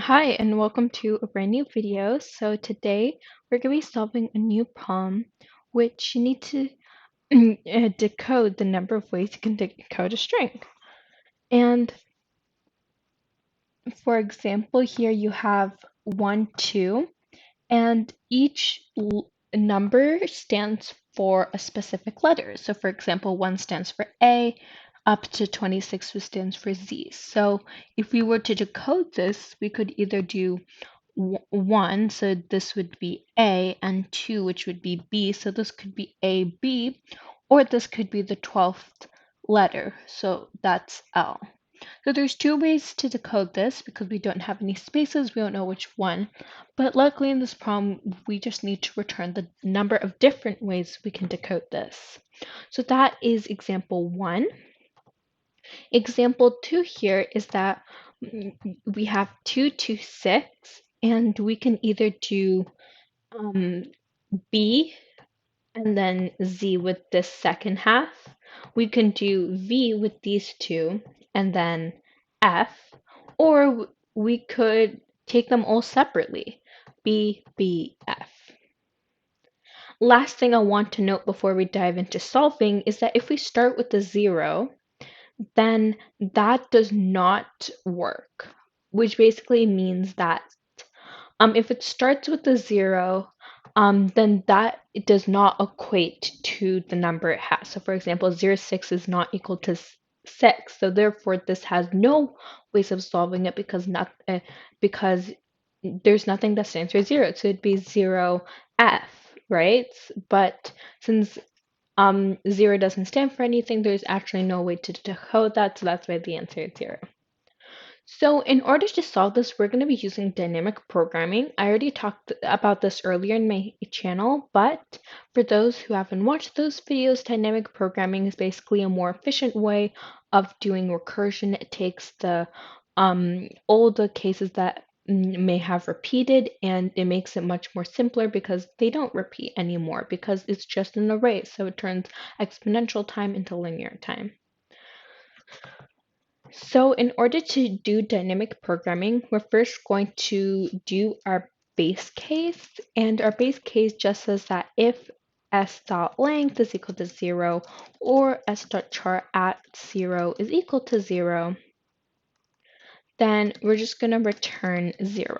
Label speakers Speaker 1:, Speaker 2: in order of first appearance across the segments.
Speaker 1: Hi, and welcome to a brand new video. So today we're going to be solving a new problem, which you need to decode the number of ways you can decode a string. And for example, here you have 1, 2, and each number stands for a specific letter. So for example, 1 stands for A, up to 26 stands for Z. So if we were to decode this, we could either do 1, so this would be A, and 2, which would be B, so this could be A, B, or this could be the 12th letter, so that's L. So there's two ways to decode this because we don't have any spaces, we don't know which one, but luckily in this problem, we just need to return the number of different ways we can decode this. So that is example 1. Example 2 here is that we have 2 to 6, and we can either do B and then Z with this second half. We can do V with these two and then F, or we could take them all separately, B, B, F. Last thing I want to note before we dive into solving is that if we start with a 0, then that does not work, which basically means that if it starts with a 0, then that it does not equate to the number it has. So for example, 0, 6 is not equal to 6. So therefore, this has no ways of solving it because there's nothing that stands for 0. So it'd be 0f, right? But since 0 doesn't stand for anything, there's actually no way to decode that. So that's why the answer is 0. So in order to solve this, we're going to be using dynamic programming. I already talked about this earlier in my channel, but for those who haven't watched those videos, dynamic programming is basically a more efficient way of doing recursion. It takes all the cases that may have repeated, and it makes it much more simpler because they don't repeat anymore because it's just an array. So it turns exponential time into linear time. So in order to do dynamic programming, we're first going to do our base case, and our base case just says that if s.length is equal to 0 or s.char at 0 is equal to 0, then we're just going to return 0.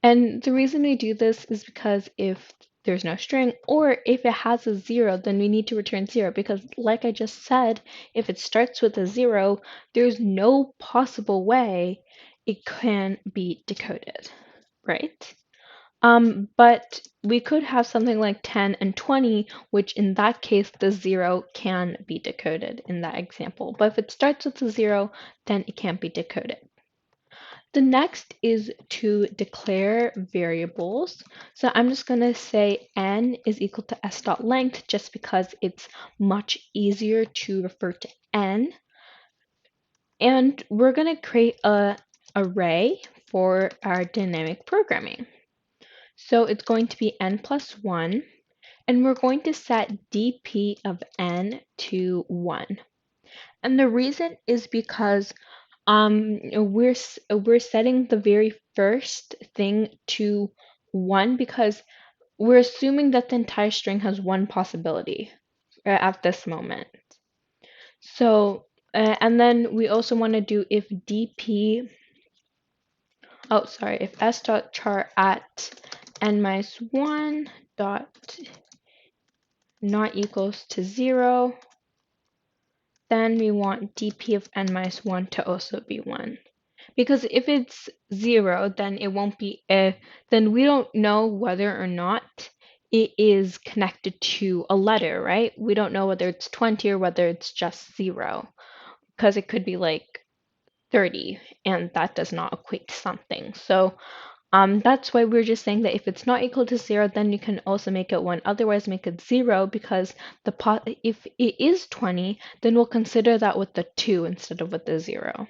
Speaker 1: And the reason we do this is because if there's no string, or if it has a 0, then we need to return 0, because like I just said, if it starts with a 0, there's no possible way it can be decoded, right? But we could have something like 10 and 20, which in that case, the 0 can be decoded in that example. But if it starts with a 0, then it can't be decoded. The next is to declare variables. So I'm just going to say n is equal to s.length just because it's much easier to refer to n. And we're going to create an array for our dynamic programming. So it's going to be n plus 1, and we're going to set dp of n to 1. And the reason is because we're setting the very first thing to 1 because we're assuming that the entire string has one possibility at this moment. So and then we also want to do if if s dot char at n minus 1 dot not equals to 0, then we want dp of n minus 1 to also be 1. Because if it's 0, then it won't be then we don't know whether or not it is connected to a letter, right? We don't know whether it's 20 or whether it's just 0, because it could be like 30, and that does not equate to something. So that's why we're just saying that if it's not equal to 0, then you can also make it 1. Otherwise, make it 0, because if it is 20, then we'll consider that with the 2 instead of with the 0.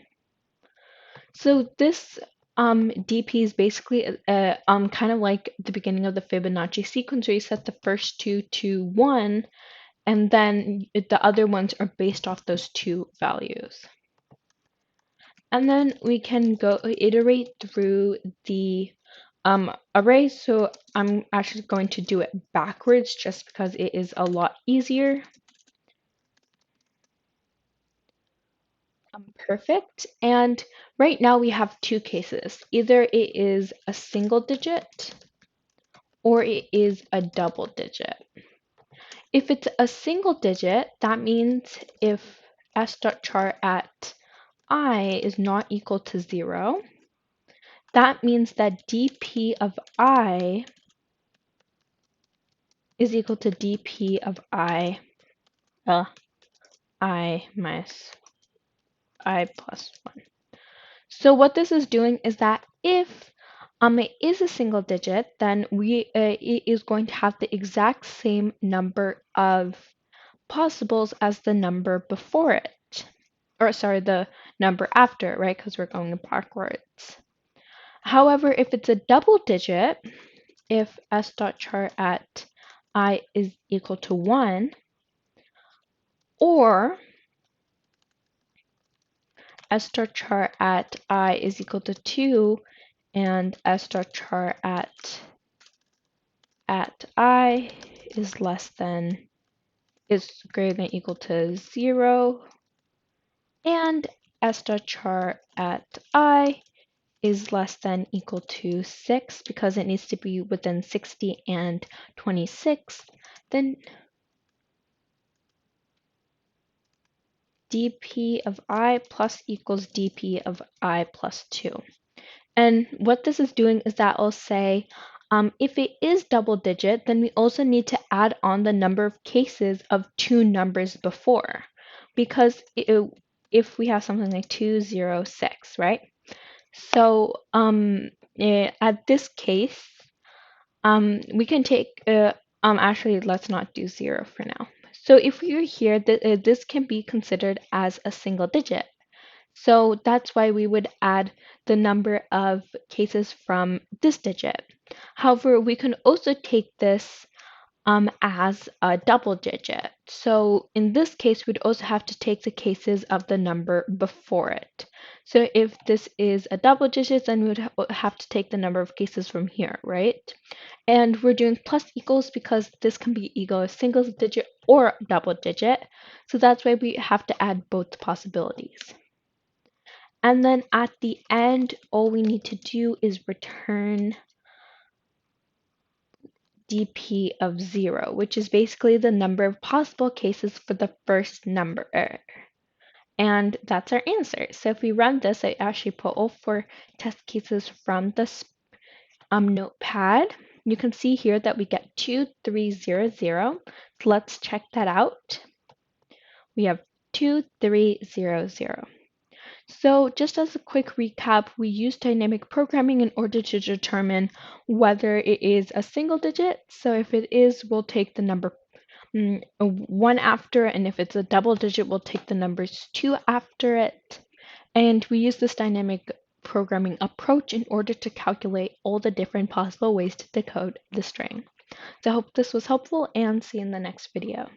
Speaker 1: So this DP is basically kind of like the beginning of the Fibonacci sequence, where you set the first two to 1, and then the other ones are based off those two values. And then we can go iterate through the array. So I'm actually going to do it backwards just because it is a lot easier. Perfect. And right now we have two cases. Either it is a single digit or it is a double digit. If it's a single digit, that means if s.char at I is not equal to 0, that means that dp of I is equal to dp of I minus I plus 1. So what this is doing is that if it is a single digit, then it is going to have the exact same number of possibles as the number before it. Or sorry, the number after, right? Because we're going backwards. However, if it's a double digit, if s.char at I is equal to 1, or s.char at I is equal to 2, and s.char at I is greater than or equal to 0, and s.char at I is less than or equal to 6 because it needs to be within 60 and 26, then dp of I plus equals dp of I plus 2. And what this is doing is that it'll say if it is double digit, then we also need to add on the number of cases of two numbers before. Because if we have something like 206, right? So at this case, we can take, actually, let's not do 0 for now. So if you're here, this can be considered as a single digit. So that's why we would add the number of cases from this digit. However, we can also take this as a double digit. So in this case, we'd also have to take the cases of the number before it. So if this is a double digit, then we would have to take the number of cases from here, right? And we're doing plus equals because this can be either a single digit or double digit. So that's why we have to add both possibilities. And then at the end, all we need to do is return dp of 0, which is basically the number of possible cases for the first number. And that's our answer. So if we run this, I actually put all 4 test cases from this notepad. You can see here that we get 2300. So let's check that out. We have 2300. So just as a quick recap, we use dynamic programming in order to determine whether it is a single digit. So if it is, we'll take the number 1 after, and if it's a double digit, we'll take the numbers 2 after it. And we use this dynamic programming approach in order to calculate all the different possible ways to decode the string. So I hope this was helpful, and see you in the next video.